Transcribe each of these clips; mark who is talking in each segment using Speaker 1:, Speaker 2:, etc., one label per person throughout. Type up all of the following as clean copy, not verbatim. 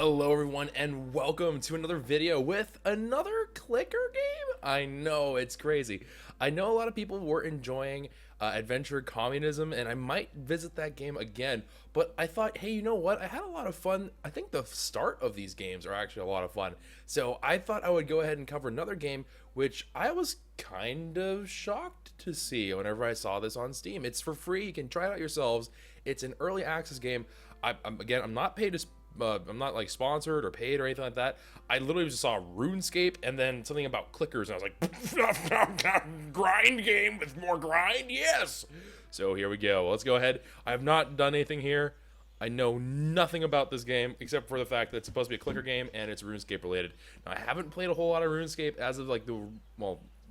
Speaker 1: Hello everyone and welcome to another video with another clicker game. I know, it's crazy. I know a lot of people were enjoying Adventure Communism and I might visit that game again, but I thought, hey, you know what? I had a lot of fun. I think the start of these games are actually a lot of fun. So I thought I would go ahead and cover another game which I was kind of shocked to see whenever I saw this on Steam. It's for free. You can try it out yourselves. It's an early access game. I'm not paid to I'm not like sponsored or paid or anything like that. I literally just saw RuneScape and then something about clickers, and I was like, grind game with more grind, yes. So here we go. Let's go ahead. I have not done anything here. I know nothing about this game except for the fact that it's supposed to be a clicker game and it's RuneScape related. Now I haven't played a whole lot of RuneScape as of like the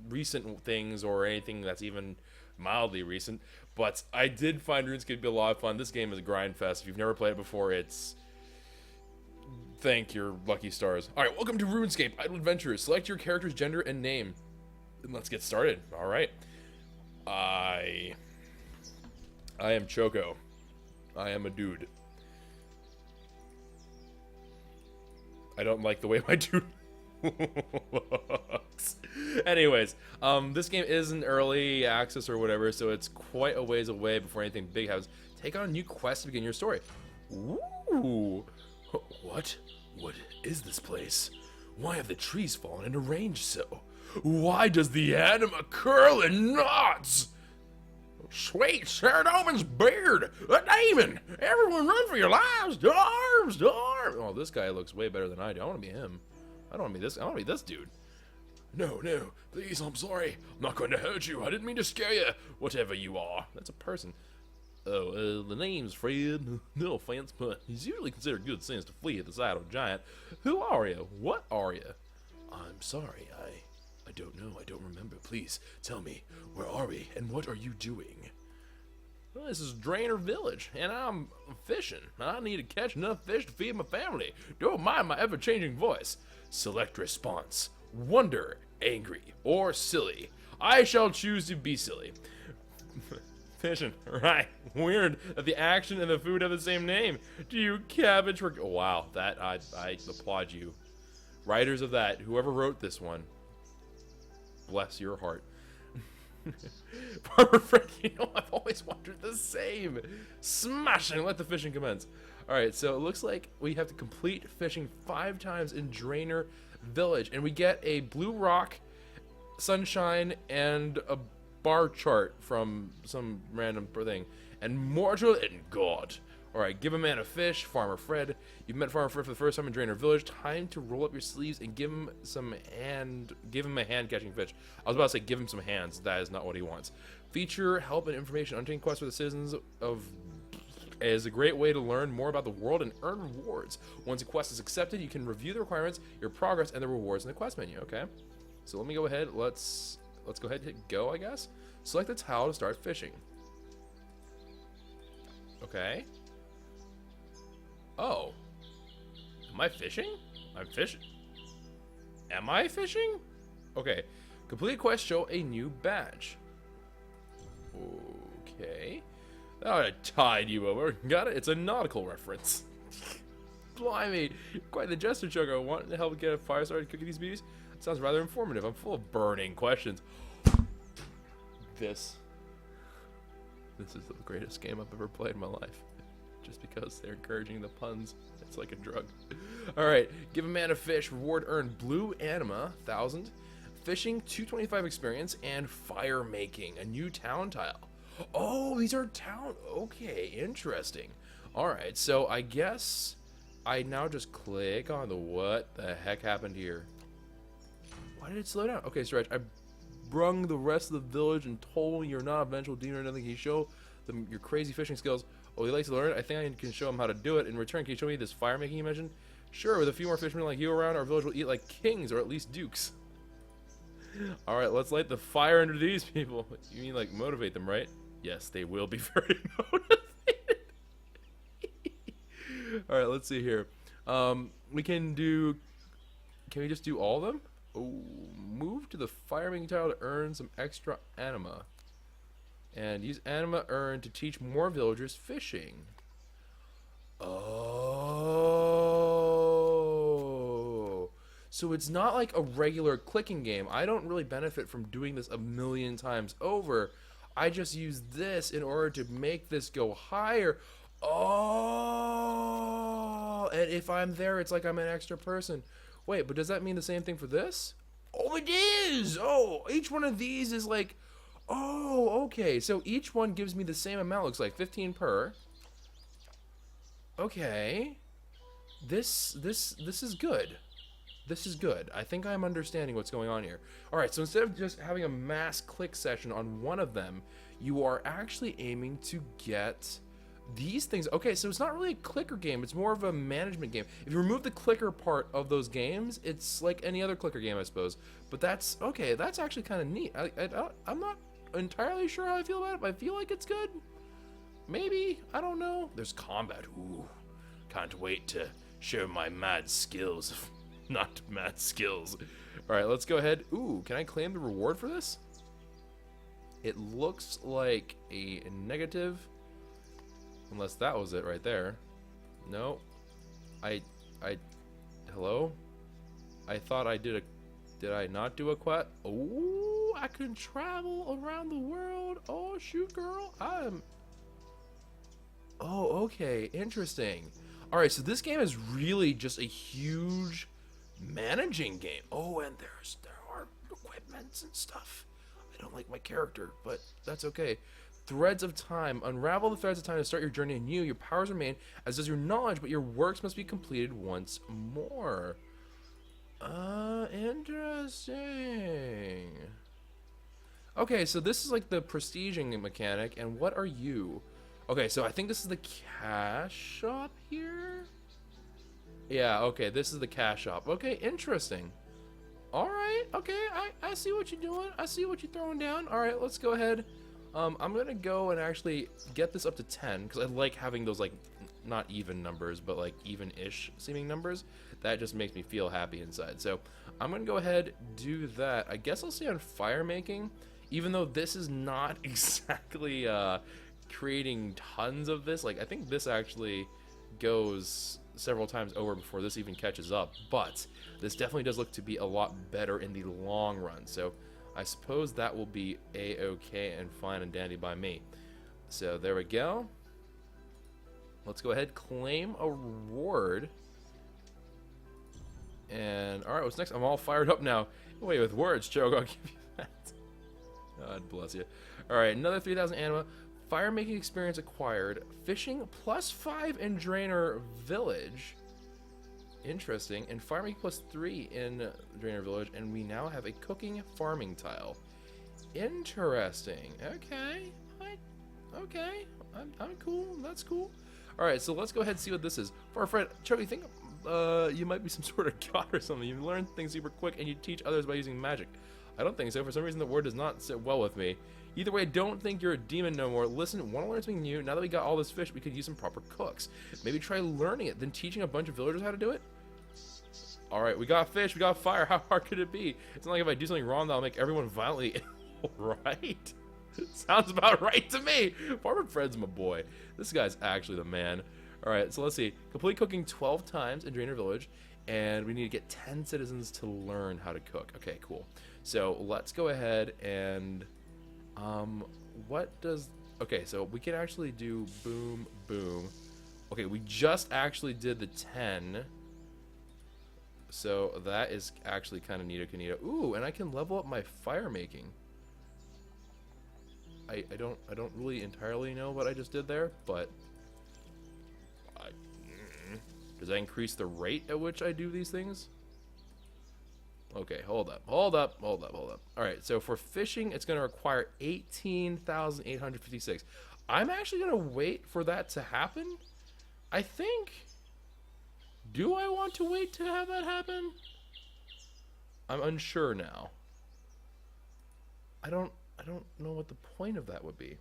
Speaker 1: recent things or anything that's even mildly recent, but I did find RuneScape to be a lot of fun. This game is a grind fest. If you've never played it before, it's thank your lucky stars. Alright, welcome to RuneScape Idle Adventures. Select your character's gender and name. And let's get started. Alright. I am Choco. I am a dude. I don't like the way my dude looks. Anyways, this game is in early access or whatever, so it's quite a ways away before anything big happens. Take on a new quest to begin your story. Ooh. What? What is this place? Why have the trees fallen and arranged so? Why does the anima curl in knots? Sweet Saradomin's beard! A demon! Everyone run for your lives! To arms! To arms! Oh, this guy looks way better than I do. I want to be him. I don't want to be this. I want to be this dude. No, please, I'm sorry. I'm not going to hurt you. I didn't mean to scare you. Whatever you are. That's a person. Oh, the name's Fred. No offense, but it's usually considered good sense to flee at the sight of a giant. Who are you? What are you? I'm sorry, I don't know. I don't remember. Please, tell me, where are we, and what are you doing? Well, this is Drainer Village, and I'm fishing. I need to catch enough fish to feed my family. Don't mind my ever-changing voice. Select response. Wonder, angry, or silly. I shall choose to be silly. Fishing, right? Weird that the action and the food have the same name. Do you cabbage? Wow, that I applaud you, writers of that. Whoever wrote this one, bless your heart. Farmer Fred, you know I've always wondered the same. Smashing. Let the fishing commence. All right, so it looks like we have to complete fishing 5 times in Drainer Village, and we get a blue rock, sunshine, and a bar chart from some random thing, and mortal and god. Alright, give a man a fish. Farmer Fred. You've met Farmer Fred for the first time in Drainer Village. Time to roll up your sleeves and give him a hand catching fish. I was about to say give him some hands. That is not what he wants. Feature help and information on quest for the citizens of is a great way to learn more about the world and earn rewards. Once a quest is accepted, you can review the requirements, your progress, and the rewards in the quest menu. Okay, so let me go ahead. Let's go ahead and hit go, I guess. Select the tile to start fishing. Okay. Oh. Am I fishing? I'm fishing. Am I fishing? Okay. Complete quest, show a new badge. Okay. That ought to tide you over. Got it? It's a nautical reference. Blimey. Quite the jester, Choco. Want to help get a fire started cooking these beauties? Sounds rather informative. I'm full of burning questions. This is the greatest game I've ever played in my life. Just because they're encouraging the puns. It's like a drug. Alright, give a man a fish. Reward earned blue anima, 1,000. Fishing, 225 experience. And fire making, a new town tile. Oh, these are town. Okay, interesting. Alright, so I guess I now just click on the what the heck happened here. Why did it slow down? Okay, Stretch, I brung the rest of the village and told me you're not a vengeful demon or nothing. Can you show them your crazy fishing skills? Oh, he likes to learn? I think I can show him how to do it. In return, can you show me this fire making you mentioned? Sure, with a few more fishermen like you around, our village will eat like kings, or at least dukes. Alright, let's light the fire under these people. You mean like motivate them, right? Yes, they will be very motivated. Alright, let's see here. We can we just do all of them? Oh, move to the fire-making tile to earn some extra anima. And use anima earned to teach more villagers fishing. Oh, So it's not like a regular clicking game. I don't really benefit from doing this a million times over. I just use this in order to make this go higher. Oh, and if I'm there, it's like I'm an extra person. Wait, but does that mean the same thing for this? Oh, it is. Oh, each one of these is like, oh, okay. So each one gives me the same amount. Looks like 15 per. Okay. This is good. This is good. I think I'm understanding what's going on here. All right, so instead of just having a mass click session on one of them, you are actually aiming to get these things. Okay, so it's not really a clicker game. It's more of a management game. If you remove the clicker part of those games, it's like any other clicker game, I suppose. But that's, okay, that's actually kind of neat. I'm not entirely sure how I feel about it, but I feel like it's good. Maybe. I don't know. There's combat. Ooh, can't wait to show my mad skills. Not mad skills. All right, let's go ahead. Ooh, can I claim the reward for this? It looks like a negative, unless that was it right there. No, hello? I thought I did I not do a quest? Oh, I can travel around the world. Oh, shoot, girl. Oh, okay, interesting. All right, so this game is really just a huge managing game. Oh, and there are equipments and stuff. I don't like my character, but that's okay. Threads of time. Unravel the threads of time to start your journey anew. Your powers remain, as does your knowledge, but your works must be completed once more. Interesting. Okay, so this is like the prestiging mechanic, and what are you? Okay, so I think this is the cash shop here? Yeah, okay, this is the cash shop. Okay, interesting. Alright, okay, I see what you're doing. I see what you're throwing down. Alright, let's go ahead. I'm gonna go and actually get this up to 10, because I like having those, like, not even numbers, but, like, even-ish seeming numbers. That just makes me feel happy inside. So, I'm gonna go ahead, do that. I guess I'll stay on fire making, even though this is not exactly, creating tons of this. Like, I think this actually goes several times over before this even catches up, but this definitely does look to be a lot better in the long run. So I suppose that will be a-okay and fine and dandy by me. So there we go. Let's go ahead, claim a reward. And all right, what's next? I'm all fired up now. Wait, with words, Choco, I'll give you that. God bless you. All right, another 3,000 anima. Fire making experience acquired. Fishing +5 in Drainer Village. Interesting. And fire making +3 in Drainer Village. And we now have a cooking farming tile. Interesting. Okay. Okay. I'm cool. That's cool. Alright, so let's go ahead and see what this is. For our friend, Choco, you think you might be some sort of god or something? You learn things super quick and you teach others by using magic. I don't think so. For some reason, the word does not sit well with me. Either way, don't think you're a demon no more. Listen, want to learn something new? Now that we got all this fish, we could use some proper cooks. Maybe try learning it, then teaching a bunch of villagers how to do it? Alright, we got fish, we got fire. How hard could it be? It's not like if I do something wrong, that'll make everyone violently ill, right? Sounds about right to me. Farmer Fred's my boy. This guy's actually the man. Alright, so let's see. Complete cooking 12 times in Drainer Village, and we need to get 10 citizens to learn how to cook. Okay, cool. So let's go ahead and... what does... Okay, so we can actually do boom, boom. Okay, we just actually did the 10. So that is actually kind of neato. Ooh, and I can level up my fire making. I don't really entirely know what I just did there, but... does that increase the rate at which I do these things? Okay, hold up. Alright, so for fishing, it's going to require 18,856. I'm actually going to wait for that to happen. I think... Do I want to wait to have that happen? I'm unsure now. I don't know what the point of that would be.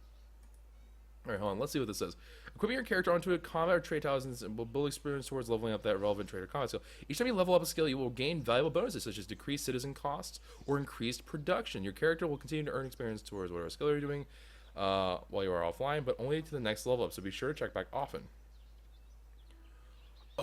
Speaker 1: Alright, hold on. Let's see what this says. Equipping your character onto a combat or trait tile will build experience towards leveling up that relevant trait or combat skill. Each time you level up a skill, you will gain valuable bonuses such as decreased citizen costs or increased production. Your character will continue to earn experience towards whatever skill you're doing while you are offline, but only to the next level up, so be sure to check back often.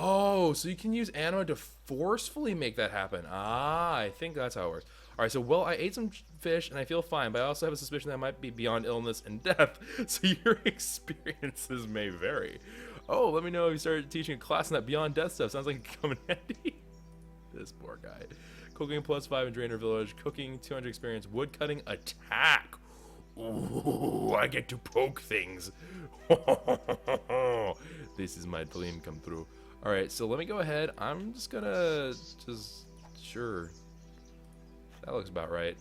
Speaker 1: Oh, so you can use anima to forcefully make that happen. Ah, I think that's how it works. All right, so well, I ate some fish and I feel fine, but I also have a suspicion that I might be beyond illness and death. So your experiences may vary. Oh, let me know if you started teaching a class on that beyond death stuff. Sounds like it could come in handy. This poor guy. Cooking +5 in Drainer Village. Cooking 200 experience. Woodcutting attack. Ooh, I get to poke things. This is my dream come true. All right, so let me go ahead. I'm just gonna sure. That looks about right.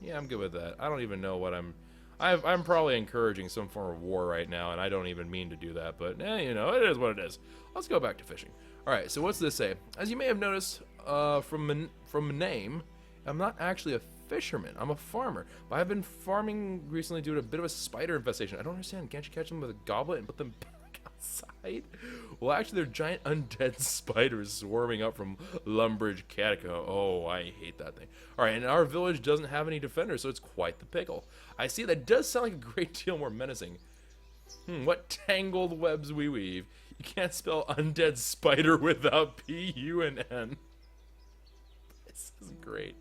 Speaker 1: Yeah, I'm good with that. I don't even know what I'm probably encouraging some form of war right now, and I don't even mean to do that, but you know, it is what it is. Let's go back to fishing. All right, so what's this say? As you may have noticed from my name, I'm not actually a fisherman. I'm a farmer, but I've been farming recently due to a bit of a spider infestation. I don't understand. Can't you catch them with a goblet and put them back outside? Well, actually, they're giant undead spiders swarming up from Lumbridge Catacomb. Oh, I hate that thing. All right, and our village doesn't have any defenders, so it's quite the pickle. I see that does sound like a great deal more menacing. What tangled webs we weave. You can't spell undead spider without P-U-N-N. This is great.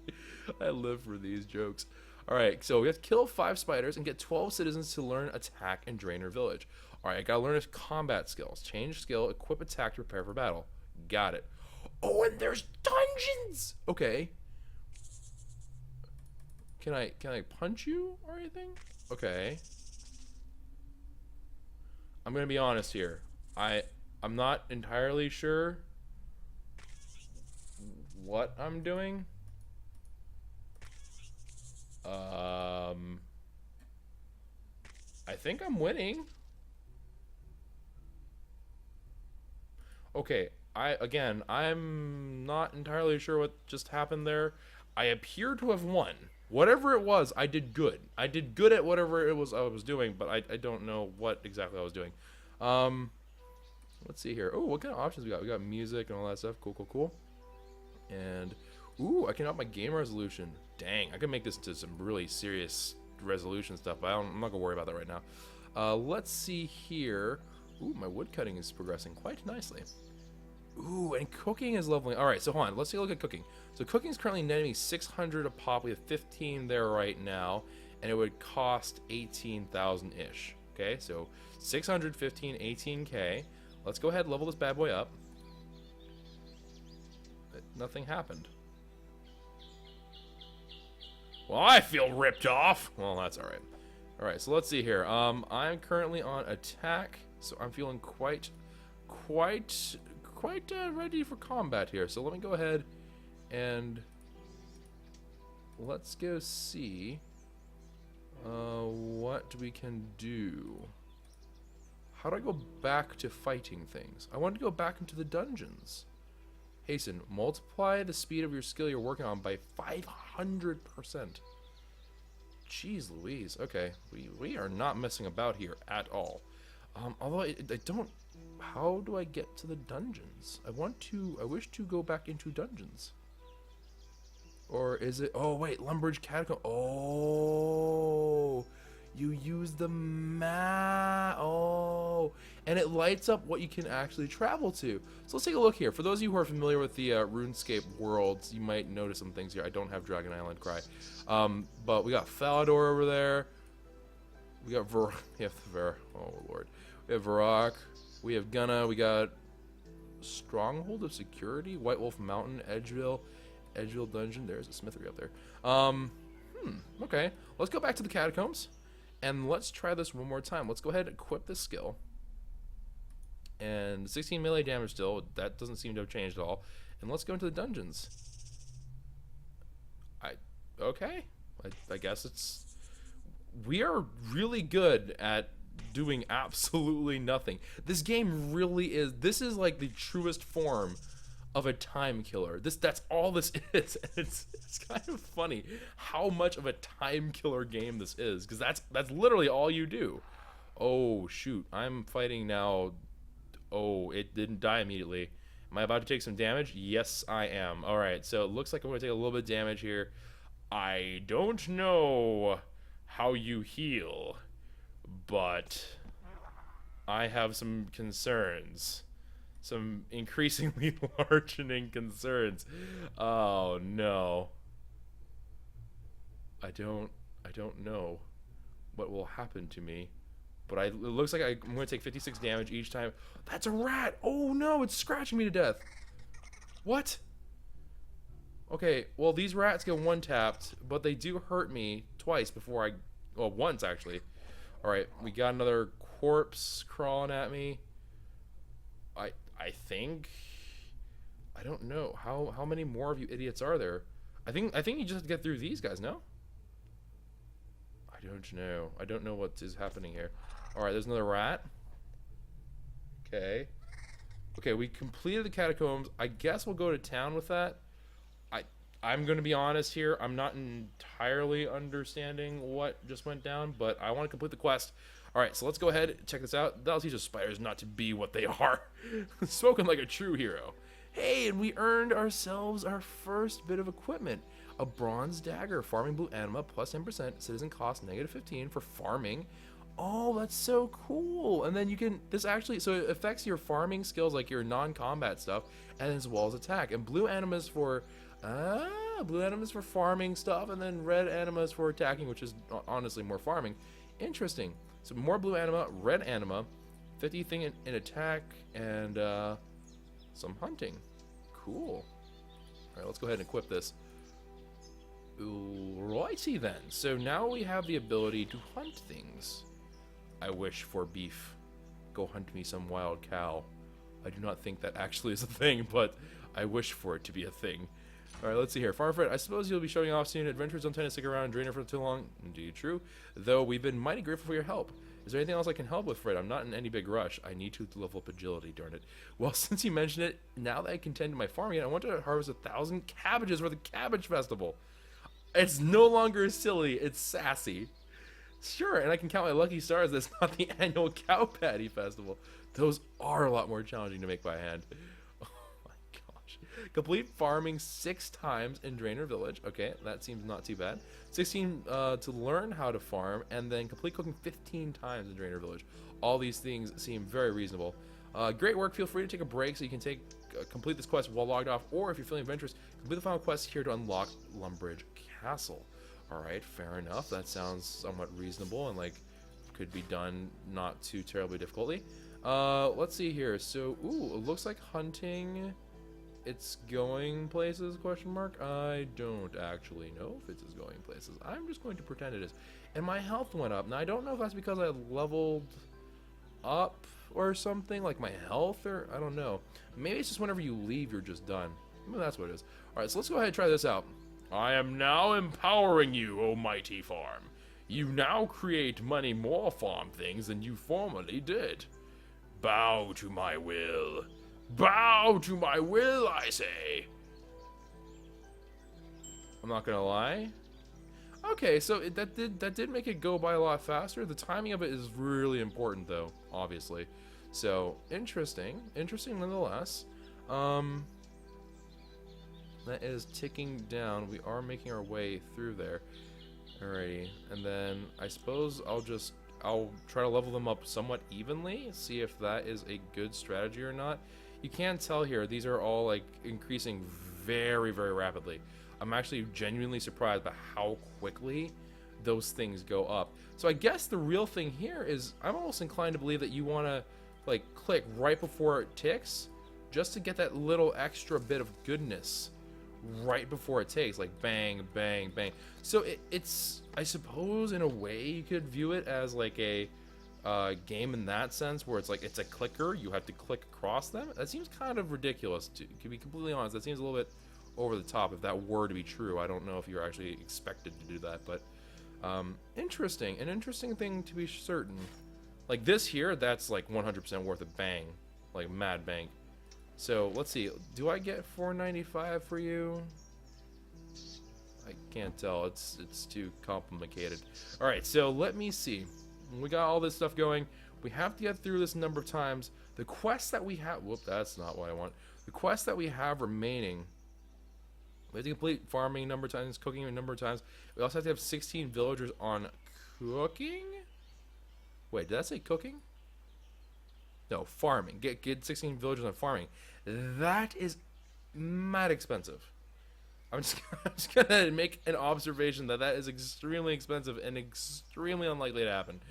Speaker 1: I live for these jokes. Alright, so we have to kill 5 spiders and get 12 citizens to learn attack and Drainer Village. Alright, I gotta learn his combat skills. Change skill, equip attack to prepare for battle. Got it. Oh, and there's dungeons! Okay. Can I punch you or anything? Okay. I'm gonna be honest here. I'm not entirely sure what I'm doing. I think I'm winning. Okay, I'm not entirely sure what just happened there. I appear to have won. Whatever it was, I did good. I did good at whatever it was I was doing, but I don't know what exactly I was doing. Let's see here. Oh, what kind of options we got? We got music and all that stuff. Cool, cool, cool. And, ooh, I can up my game resolution. Dang, I can make this into some really serious resolution stuff, but I'm not going to worry about that right now. Let's see here. Ooh, my woodcutting is progressing quite nicely. Ooh, and cooking is leveling. All right, so hold on. Let's take a look at cooking. So cooking is currently netting me 600 a pop. We have 15 there right now, and it would cost 18,000-ish. Okay, so 600, 15, 18K. Let's go ahead and level this bad boy up. But nothing happened. Well, I feel ripped off. Well, that's all right. All right, so let's see here. I'm currently on attack, so I'm feeling quite ready for combat here. So let me go ahead and let's go see what we can do. How do I go back to fighting things? I want to go back into the dungeons. Hasten. Multiply the speed of your skill you're working on by 500%. Jeez Louise. Okay, we are not messing about here at all. Although I don't... How do I get to the dungeons? I wish to go back into dungeons. Or is it... Oh, wait, Lumbridge Catacomb. Oh... You use the map. Oh, and it lights up what you can actually travel to. So let's take a look here. For those of you who are familiar with the RuneScape worlds, you might notice some things here. I don't have Dragon Island Cry, but we got Falador over there. We got oh lord, we have Varrock. We have Gunna. We got Stronghold of Security, White Wolf Mountain, Edgeville Dungeon. There's a smithery up there. Okay, let's go back to the catacombs. And let's try this one more time. Let's go ahead and equip this skill. And 16 melee damage still. That doesn't seem to have changed at all. And let's go into the dungeons. Okay. I guess it's... We are really good at doing absolutely nothing. This game really is... This is like the truest form of a time killer. That's all this is. And it's kind of funny how much of a time killer game this is, because that's literally all you do. Oh shoot, I'm fighting now. Oh, it didn't die immediately. Am I about to take some damage? Yes, I am. All right, so it looks like I'm going to take a little bit of damage here. I don't know how you heal, but I have some concerns. some increasingly largening concerns. Oh no. I don't know what will happen to me. But it looks like I'm going to take 56 damage each time. That's a rat! Oh no, it's scratching me to death. What? Okay, well these rats get one-tapped, but they do hurt me twice before well, once actually. Alright, we got another corpse crawling at me. I think... I don't know. How many more of you idiots are there? I think you just have to get through these guys, no? I don't know. I don't know what is happening here. Alright, there's another rat. Okay. Okay, we completed the catacombs. I guess we'll go to town with that. I'm going to be honest here. I'm not entirely understanding what just went down, but I want to complete the quest. Alright, so let's go ahead and check this out. That'll teach us spiders not to be what they are. Spoken like a true hero. Hey, and we earned ourselves our first bit of equipment. A bronze dagger, farming blue anima, plus 10%, citizen cost -15 for farming. Oh, that's so cool. And then you can, this actually, so it affects your farming skills, like your non-combat stuff, and as well as attack. And blue anima is for, farming stuff, and then red anima is for attacking, which is honestly more farming. Interesting. So more blue anima, red anima, 50 thing in attack, and some hunting. Cool. All right, let's go ahead and equip this. Righty then. So now we have the ability to hunt things. I wish for beef. Go hunt me some wild cow. I do not think that actually is a thing, but I wish for it to be a thing. Alright, let's see here. Farm Fred, I suppose you'll be showing off soon. Adventurers don't tend to stick around and drain her for too long. Indeed true. Though we've been mighty grateful for your help. Is there anything else I can help with, Fred? I'm not in any big rush. I need to level up agility, darn it. Well, since you mentioned it, now that I can tend to my farm again, I want to harvest 1,000 cabbages for the Cabbage Festival. It's no longer silly, it's sassy. Sure, and I can count my lucky stars that's not the annual Cow Patty Festival. Those are a lot more challenging to make by hand. Oh my gosh. Complete farming 6 times in Drainer Village. Okay, that seems not too bad. 16 to learn how to farm, and then complete cooking 15 times in Drainer Village. All these things seem very reasonable. Great work. Feel free to take a break so you can complete this quest while logged off, or if you're feeling adventurous, complete the final quest here to unlock Lumbridge Castle. Alright, fair enough. That sounds somewhat reasonable and like could be done not too terribly difficultly. Let's see here. So, ooh, it looks like hunting. It's going places, question mark? I don't actually know if it's going places. I'm just going to pretend it is. And my health went up. Now, I don't know if that's because I leveled up or something, like my health, or I don't know. Maybe it's just whenever you leave, you're just done. Maybe that's what it is. Alright, so let's go ahead and try this out. I am now empowering you, O mighty farm. You now create many more farm things than you formerly did. Bow to my will. Bow to my will, I say. I'm not gonna lie. Okay, so that did make it go by a lot faster. The timing of it is really important, though, obviously. So interesting nonetheless. That is ticking down. We are making our way through there. Alrighty, and then I suppose I'll try to level them up somewhat evenly, see if that is a good strategy or not. You can tell here, these are all like increasing very, very rapidly. I'm actually genuinely surprised by how quickly those things go up. So I guess the real thing here is I'm almost inclined to believe that you want to like click right before it ticks just to get that little extra bit of goodness right before it takes, like bang, bang, bang. So it's, I suppose, in a way you could view it as like a game in that sense, where it's like it's a clicker, you have to click across them. That seems kind of ridiculous, to be completely honest. That seems a little bit over the top if that were to be true. I don't know if you're actually expected to do that, but interesting. An interesting thing to be certain. Like this here, that's like 100% worth a bang, like mad bang. So let's see, do I get 495 for you? I can't tell, it's too complicated. Alright, so let me see. We got all this stuff going. We have to get through this number of times. The quest that we have, whoop, that's not what I want. The quest that we have remaining, we have to complete farming a number of times, cooking a number of times. We also have to have 16 villagers on cooking? Wait, did I say cooking? No, farming. Get 16 villagers on farming. That is mad expensive. I'm just gonna make an observation that is extremely expensive and extremely unlikely to happen.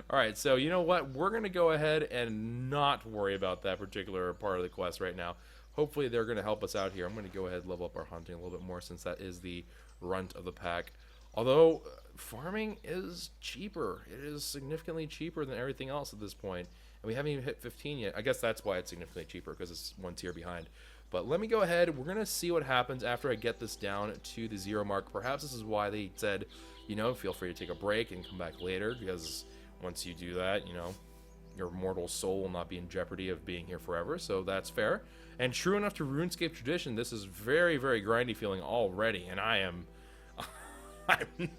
Speaker 1: All right, so you know what? We're gonna go ahead and not worry about that particular part of the quest right now. Hopefully they're gonna help us out here. I'm gonna go ahead and level up our hunting a little bit more since that is the runt of the pack. Although farming is cheaper. It is significantly cheaper than everything else at this point. And we haven't even hit 15 yet. I guess that's why it's significantly cheaper, because it's one tier behind. But let me go ahead. We're going to see what happens after I get this down to the 0 mark. Perhaps this is why they said, you know, feel free to take a break and come back later, because once you do that, you know, your mortal soul will not be in jeopardy of being here forever. So that's fair. And true enough to RuneScape tradition, this is very, very grindy feeling already. And I'm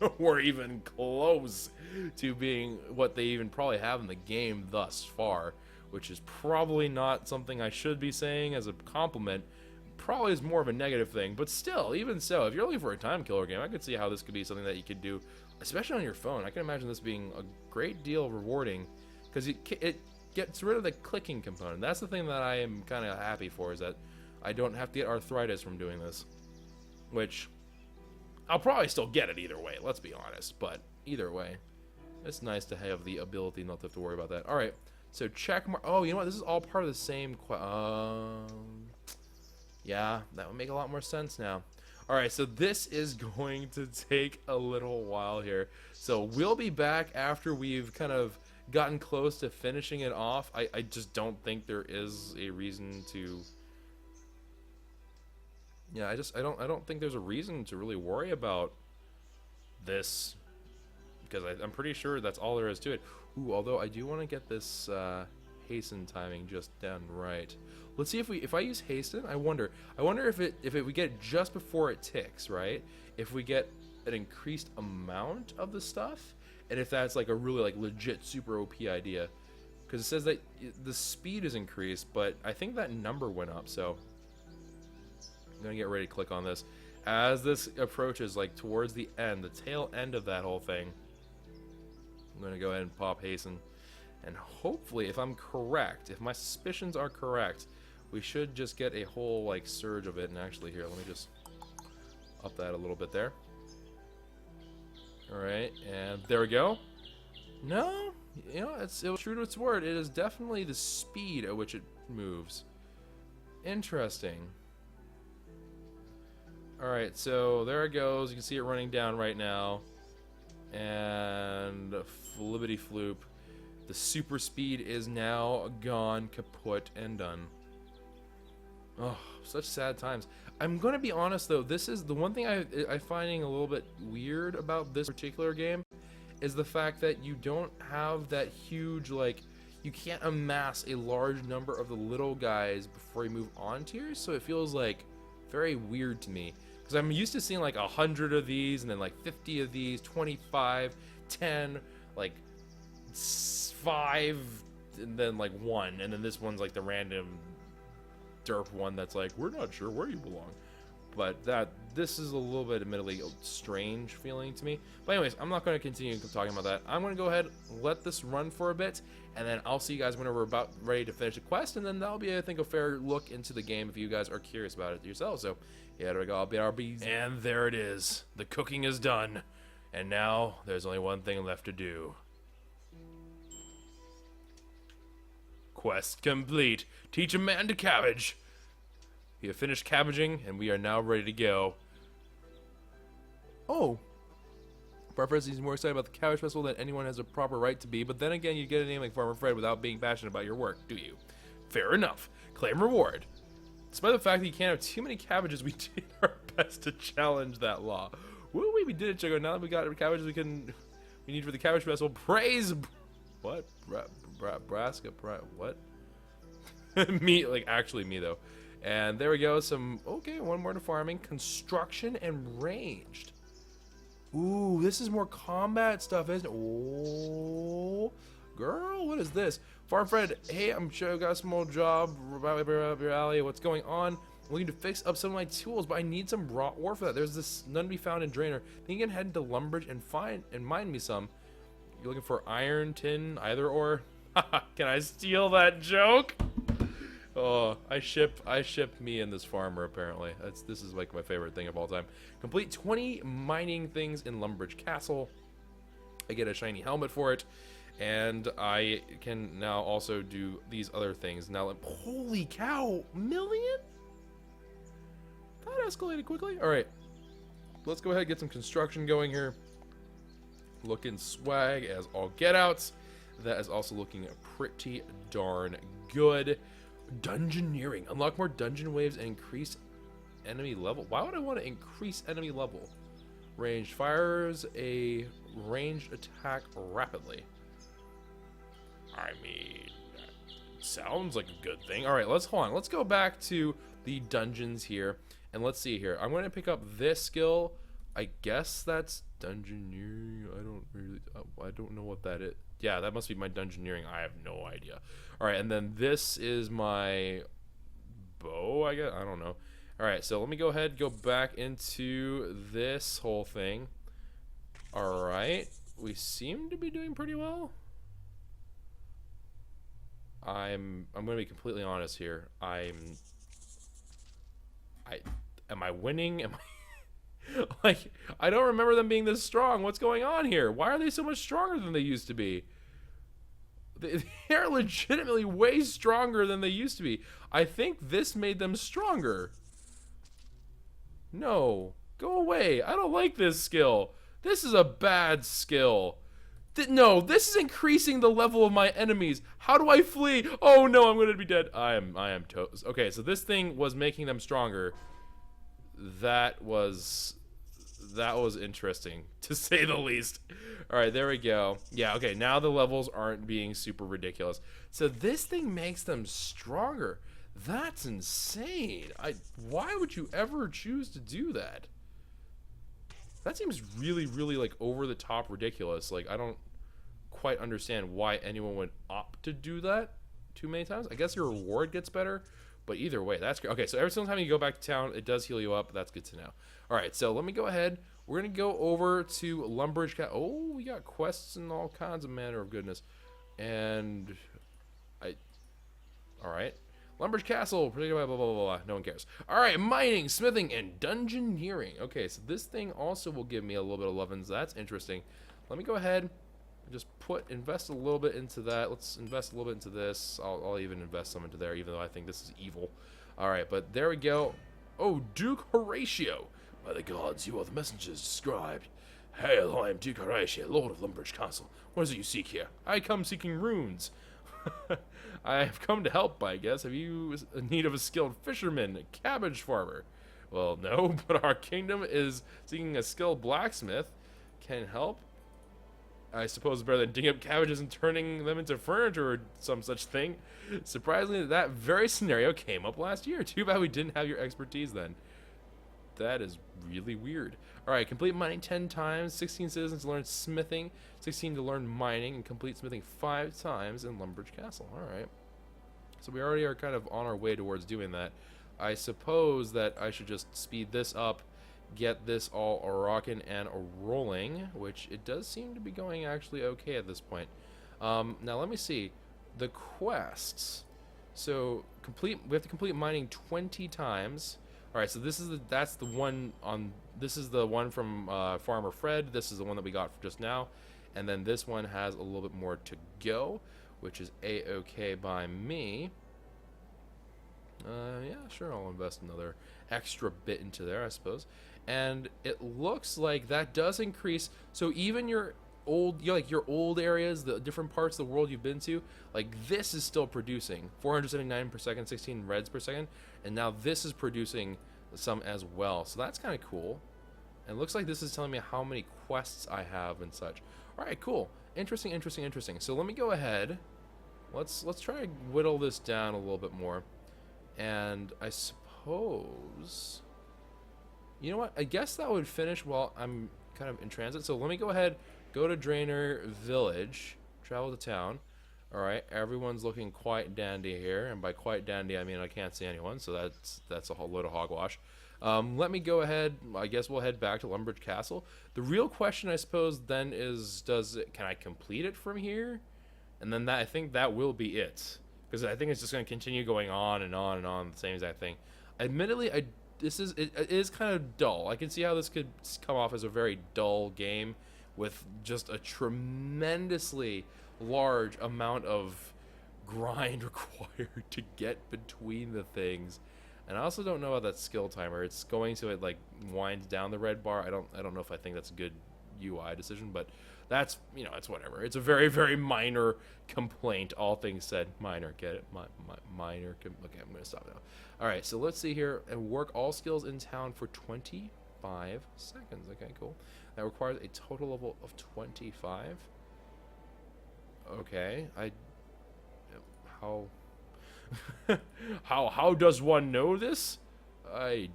Speaker 1: nowhere even close to being what they even probably have in the game thus far, which is probably not something I should be saying as a compliment. Probably is more of a negative thing, but still, even so, if you're looking for a time killer game, I could see how this could be something that you could do, especially on your phone. I can imagine this being a great deal rewarding, because it gets rid of the clicking component. That's the thing that I am kind of happy for, is that I don't have to get arthritis from doing this, which I'll probably still get it either way, let's be honest, but either way, it's nice to have the ability not to have to worry about that. All right. So check mark. Oh, you know what? This is all part of the same yeah, that would make a lot more sense now. All right, so this is going to take a little while here. So we'll be back after we've kind of gotten close to finishing it off. I just don't think there is a reason to. Yeah, I don't think there's a reason to really worry about this, because I'm pretty sure that's all there is to it. Ooh, although I do want to get this hasten timing just done right. Let's see if I use hasten. I wonder if we get it just before it ticks, right? If we get an increased amount of the stuff, and if that's like a really like legit super OP idea, because it says that the speed is increased, but I think that number went up. So I'm gonna get ready to click on this as this approaches like towards the end, the tail end of that whole thing. I'm going to go ahead and pop hasten, and hopefully, if I'm correct, if my suspicions are correct, we should just get a whole like surge of it. And actually here, let me just up that a little bit there. Alright, and there we go. No, you know, it was true to its word. It is definitely the speed at which it moves. Interesting. Alright, so there it goes. You can see it running down right now. And flippity floop, the super speed is now gone, kaput, and done. Oh, such sad times. I'm gonna be honest though, this is the one thing I'm finding a little bit weird about this particular game, is the fact that you don't have that huge, like, you can't amass a large number of the little guys before you move on tiers, so it feels like very weird to me. Because I'm used to seeing like 100 of these, and then like 50 of these, 25, 10, like 5, and then like 1, and then this one's like the random derp one that's like, we're not sure where you belong. But this is a little bit admittedly strange feeling to me. But anyways, I'm not going to continue talking about that. I'm going to go ahead, let this run for a bit, and then I'll see you guys whenever we're about ready to finish the quest, and then that'll be, I think, a fair look into the game if you guys are curious about it yourselves. So yeah, there we go. I'll be RBs. And there it is. The cooking is done. And now there's only one thing left to do. Quest complete. Teach a man to cabbage. We have finished cabbaging, and we are now ready to go. Oh. Farmer Fred seems more excited about the cabbage festival than anyone has a proper right to be, but then again, you get a name like Farmer Fred without being passionate about your work, do you? Fair enough. Claim reward. Despite the fact that you can't have too many cabbages, we did our best to challenge that law. Woo, we did it, Choco. Now that we got cabbages we need for the cabbage festival. Praise. What? Braska. What? Me, like actually me though. And there we go. Okay, one more to farming, construction, and ranged. Ooh, this is more combat stuff, isn't it? Oh, girl, what is this? Farm Fred, hey, I'm sure I got a small job right up your alley. What's going on? I'm looking to fix up some of my tools, but I need some raw ore for that. There's this none to be found in Drainer. Then you can head into Lumbridge and mine me some. You're looking for iron, tin, either or? Can I steal that joke? Oh, I ship me and this farmer apparently. This is like my favorite thing of all time. Complete 20 mining things in Lumbridge Castle. I get a shiny helmet for it, and I can now also do these other things. Now, holy cow, million? That escalated quickly. All right, let's go ahead and get some construction going here. Looking swag as all get outs. That is also looking pretty darn good. Dungeoneering. Unlock more dungeon waves and increase enemy level. Why would I want to increase enemy level? Ranged fires a ranged attack rapidly. I mean, sounds like a good thing. All right, hold on. Let's go back to the dungeons here, and let's see here. I'm going to pick up this skill. I guess that's dungeoneering. I don't know what that is. Yeah, that must be my dungeoneering. I have no idea. All right, and then this is my bow, I guess. I don't know. All right, so let me go ahead, go back into this whole thing. All right, we seem to be doing pretty well. I'm going to be completely honest here. Am I winning? Am I like, I don't remember them being this strong. What's going on here? Why are they so much stronger than they used to be? They're legitimately way stronger than they used to be. I think this made them stronger. No, go away. I don't like this skill. This is a bad skill. No, this is increasing the level of my enemies. How do I flee? Oh no, I'm gonna be dead. I am toast. Okay, so this thing was making them stronger. That was interesting, to say the least. All right, there we go. Yeah, okay, now the levels aren't being super ridiculous. So this thing makes them stronger. That's insane. Why would you ever choose to do that? That seems really, really, like, over the top ridiculous. Like, I don't quite understand why anyone would opt to do that too many times. I guess your reward gets better, but either way, that's great. Okay, so every single time you go back to town, it does heal you up. That's good to know. All right, so let me go ahead. We're going to go over to Lumbridge Castle. Oh, we got quests and all kinds of manner of goodness. And all right. Lumbridge Castle, blah, blah, blah, blah, blah. No one cares. All right, mining, smithing, and dungeoneering. Okay, so this thing also will give me a little bit of lovin's. That's interesting. Let me go ahead and just invest a little bit into that. Let's invest a little bit into this. I'll even invest some into there, even though I think this is evil. All right, but there we go. Oh, Duke Horatio. By the gods, you are the messengers described. Hail, I am Duke Horatio, Lord of Lumbridge Castle. What is it you seek here? I come seeking runes. I have come to help, I guess. Have you in need of a skilled fisherman, a cabbage farmer? Well, no, but our kingdom is seeking a skilled blacksmith. Can help. I suppose better than digging up cabbages and turning them into furniture or some such thing. Surprisingly, that very scenario came up last year. Too bad we didn't have your expertise then. That is really weird. Alright, complete mining 10 times, 16 citizens to learn smithing, 16 to learn mining, and complete smithing 5 times in Lumbridge Castle. Alright. So we already are kind of on our way towards doing that. I suppose that I should just speed this up, get this all rocking and rolling, which it does seem to be going actually okay at this point. Now let me see. The quests. So we have to complete mining 20 times. All right, so this is the one from Farmer Fred. This is the one that we got just now, and then this one has a little bit more to go, which is a-okay by me. Yeah, sure, I'll invest another extra bit into there, I suppose. And it looks like that does increase. So even your old areas, the different parts of the world you've been to, like this is still producing 479 per second, 16 reds per second, and now this is producing some as well. So that's kind of cool. And it looks like this is telling me how many quests I have and such. All right, cool. Interesting, interesting, interesting. So let me go ahead. Let's try to whittle this down a little bit more. And I suppose, you know what? I guess that would finish while I'm kind of in transit. So let me go ahead, go to Drainer Village, travel to town. All right, everyone's looking quite dandy here, and by quite dandy I mean I can't see anyone, so that's a whole load of hogwash. Let me go ahead. I guess we'll head back to Lumbridge Castle. The real question, I suppose, then is, can I complete it from here? and then I think that will be it, because I think it's just going to continue going on and on and on, the same exact thing. Admittedly, it is kind of dull. I can see how this could come off as a very dull game with just a tremendously large amount of grind required to get between the things. And I also don't know about that skill timer. It's going to, it like winds down the red bar. I don't know if I think that's a good UI decision, but that's, you know, it's whatever. It's a very, very minor complaint. All things said, minor. Get it? Minor. Okay, I'm gonna stop now. All right, so let's see here, and work all skills in town for 25 seconds. Okay, cool. That requires a total level of 25. Okay, how how does one know this? I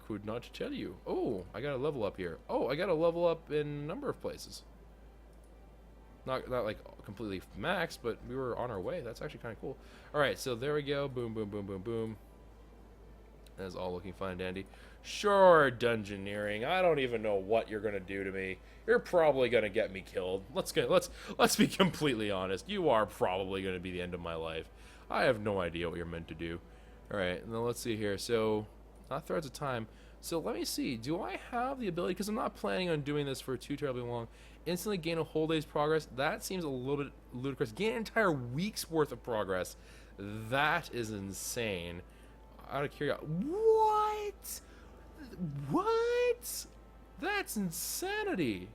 Speaker 1: could not tell you. Oh, I got a level up here. Oh, I got a level up in a number of places. Not like completely max, but we were on our way. That's actually kind of cool. All right, so there we go. Boom, boom, boom, boom, boom. That's all looking fine and dandy. Sure, dungeoneering. I don't even know what you're gonna do to me. You're probably gonna get me killed. Let's be completely honest. You are probably gonna be the end of my life. I have no idea what you're meant to do. All right, and then let's see here. So, not threads of time. So let me see. Do I have the ability? Because I'm not planning on doing this for too terribly long. Instantly gain a whole day's progress. That seems a little bit ludicrous. Gain an entire week's worth of progress. That is insane. Out of curiosity, what? What? That's insanity.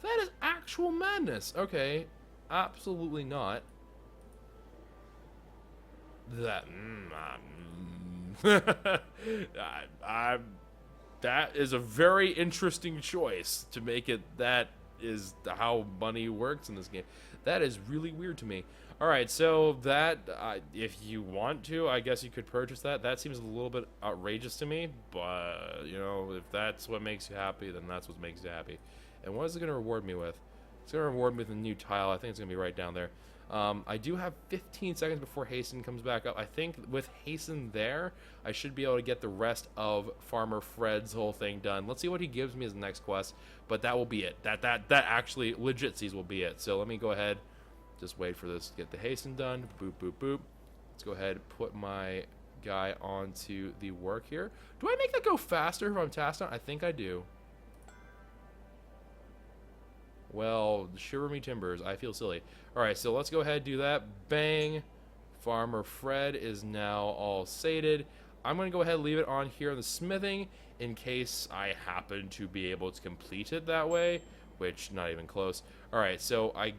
Speaker 1: That is actual madness. Okay, absolutely not. That that is a very interesting choice to make it. That is how money works in this game. That is really weird to me. All right, so that if you want to, I guess you could purchase that. That seems a little bit outrageous to me, but you know, if that's what makes you happy, then that's what makes you happy. And what is it going to reward me with? It's going to reward me with a new tile. I think it's going to be right down there. I do have 15 seconds before Hasten comes back up. I think with Hasten there, I should be able to get the rest of Farmer Fred's whole thing done. Let's see what he gives me as the next quest, but that will be it. That actually legit sees will be it. So let me go ahead, just wait for this to get the Hasten done. Boop, boop, boop. Let's go ahead and put my guy onto the work here. Do I make that go faster if I'm tasked on? I think I do. Well, shiver me timbers. I feel silly. All right, so let's go ahead and do that. Bang. Farmer Fred is now all sated. I'm going to go ahead and leave it on here in the smithing in case I happen to be able to complete it that way, which not even close. All right, so I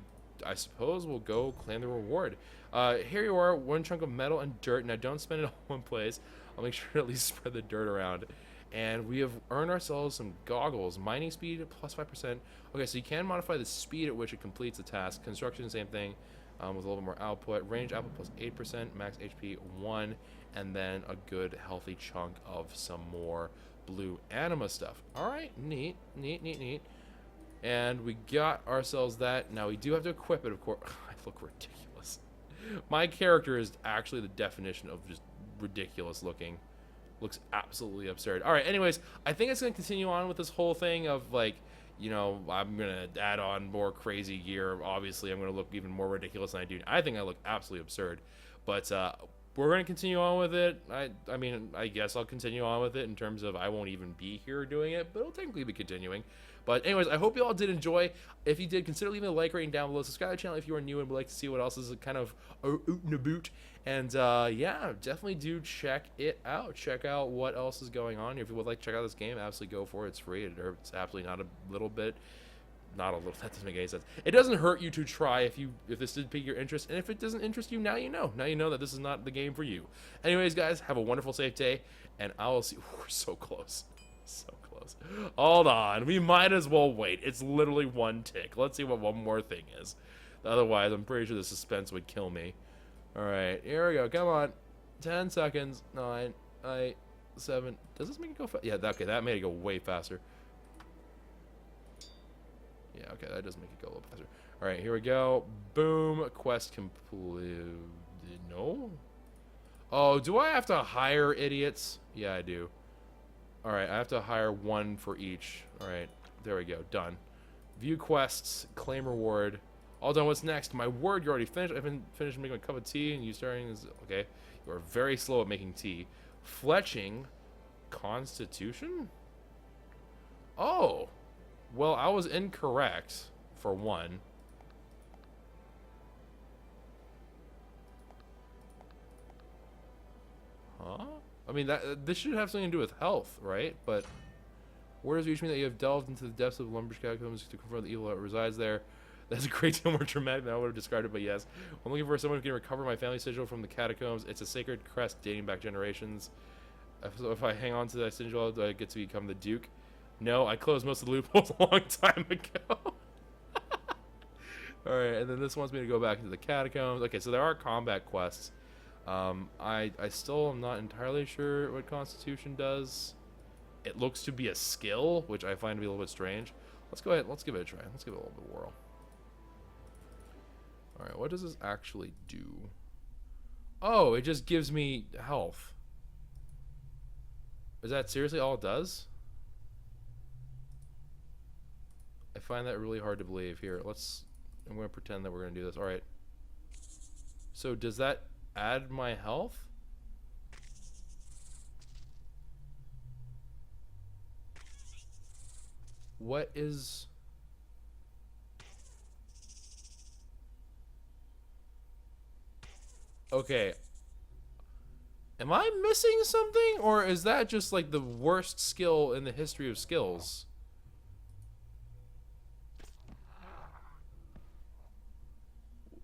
Speaker 1: suppose we'll go claim the reward. Here you are, one chunk of metal and dirt. Now, don't spend it all in one place. I'll make sure to at least spread the dirt around. And we have earned ourselves some goggles. Mining speed plus 5%. Okay, so you can modify the speed at which it completes the task. Construction, same thing, with a little bit more output. Range output plus 8%. Max HP 1. And then a good, healthy chunk of some more blue anima stuff. All right, neat, neat, neat, neat. And we got ourselves that. Now, we do have to equip it, of course. I look ridiculous. My character is actually the definition of just ridiculous looking. Looks absolutely absurd. All right, anyways, I think it's going to continue on with this whole thing of, like, you know, I'm going to add on more crazy gear. Obviously, I'm going to look even more ridiculous than I do. I think I look absolutely absurd. But we're going to continue on with it. I mean, I guess I'll continue on with it in terms of I won't even be here doing it, but it'll technically be continuing. But anyways, I hope you all did enjoy. If you did, consider leaving a like rating down below. Subscribe to the channel if you are new and would like to see what else is kind of out and about. And yeah, definitely do check it out. Check out what else is going on. If you would like to check out this game, absolutely go for it. It's free. It's absolutely not a little bit. Not a little. That doesn't make any sense. It doesn't hurt you to try if this did pique your interest. And if it doesn't interest you, now you know. Now you know that this is not the game for you. Anyways, guys, have a wonderful, safe day. And I will see. We're so close. So close. Hold on. We might as well wait. It's literally one tick. Let's see what one more thing is. Otherwise, I'm pretty sure the suspense would kill me. Alright, here we go. Come on. 10 seconds. 9, 8, 7. Does this make it go fast? Yeah, okay, that made it go way faster. Yeah, okay, that does make it go a little faster. Alright, here we go. Boom. Quest completed. No? Oh, do I have to hire idiots? Yeah, I do. Alright, I have to hire one for each. Alright. There we go. Done. View quests. Claim reward. All done. What's next? My word. You already finished. I've been finished making a cup of tea, and you starting is okay. You are very slow at making tea. Fletching. Constitution. Oh. Well, I was incorrect for one. Huh? I mean, this should have something to do with health, right? But where does it reach me that you have delved into the depths of Lumber's catacombs to confront the evil that resides there? That's a great deal more dramatic than I would have described it, but yes. I'm looking for someone who can recover my family sigil from the catacombs. It's a sacred crest dating back generations. So if I hang on to that sigil, do I get to become the Duke? No, I closed most of the loopholes a long time ago. Alright, and then this wants me to go back into the catacombs. Okay, so there are combat quests. I still am not entirely sure what Constitution does. It looks to be a skill, which I find to be a little bit strange. Let's go ahead, let's give it a try. Let's give it a little bit of a whirl. Alright, what does this actually do? Oh, it just gives me health. Is that seriously all it does? I find that really hard to believe. Here, I'm going to pretend that we're going to do this. Alright. So does that add my health? What is... Okay. Am I missing something? Or is that just like the worst skill in the history of skills?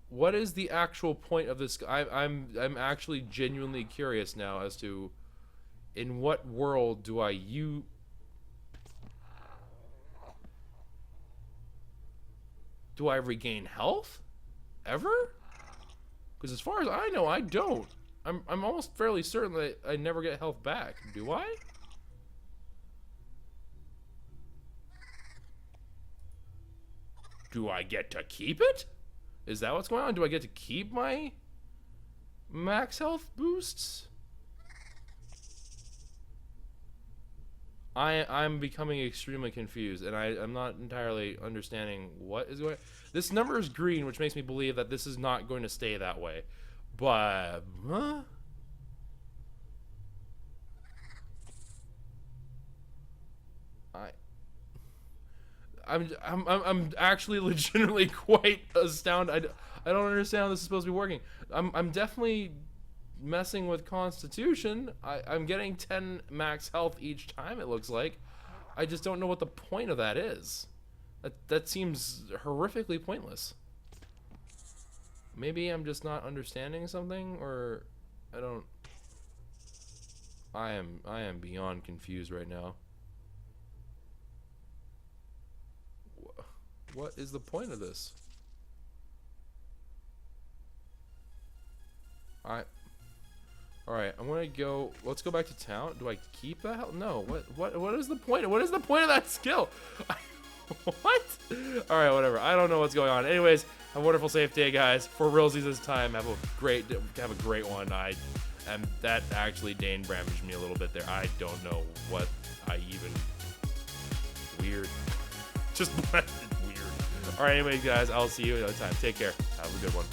Speaker 1: What is the actual point of this? I'm actually genuinely curious now as to in what world do I use... Do I regain health? Ever? Because as far as I know, I don't. I'm almost fairly certain that I never get health back. Do I? Do I get to keep it? Is that what's going on? Do I get to keep my max health boosts? I'm becoming extremely confused, and I'm not entirely understanding what is going on. This number is green, which makes me believe that this is not going to stay that way. But huh? I'm actually legitimately quite astounded. I don't understand how this is supposed to be working. I'm definitely messing with Constitution. I'm getting 10 max health each time, it looks like. I just don't know what the point of that is. That seems horrifically pointless. Maybe I'm just not understanding something, or I don't... I am beyond confused right now. What is the point of this? Alright, I'm gonna go. Let's go back to town. Do I keep that health? No. What is the point? What is the point of that skill? What? Alright, whatever. I don't know what's going on. Anyways, have a wonderful safe day, guys. For realsies this time, have a great one. That actually Dane brandished me a little bit there. I don't know what I even... Weird. Just blended weird. Alright, anyway, guys, I'll see you another time. Take care. Have a good one.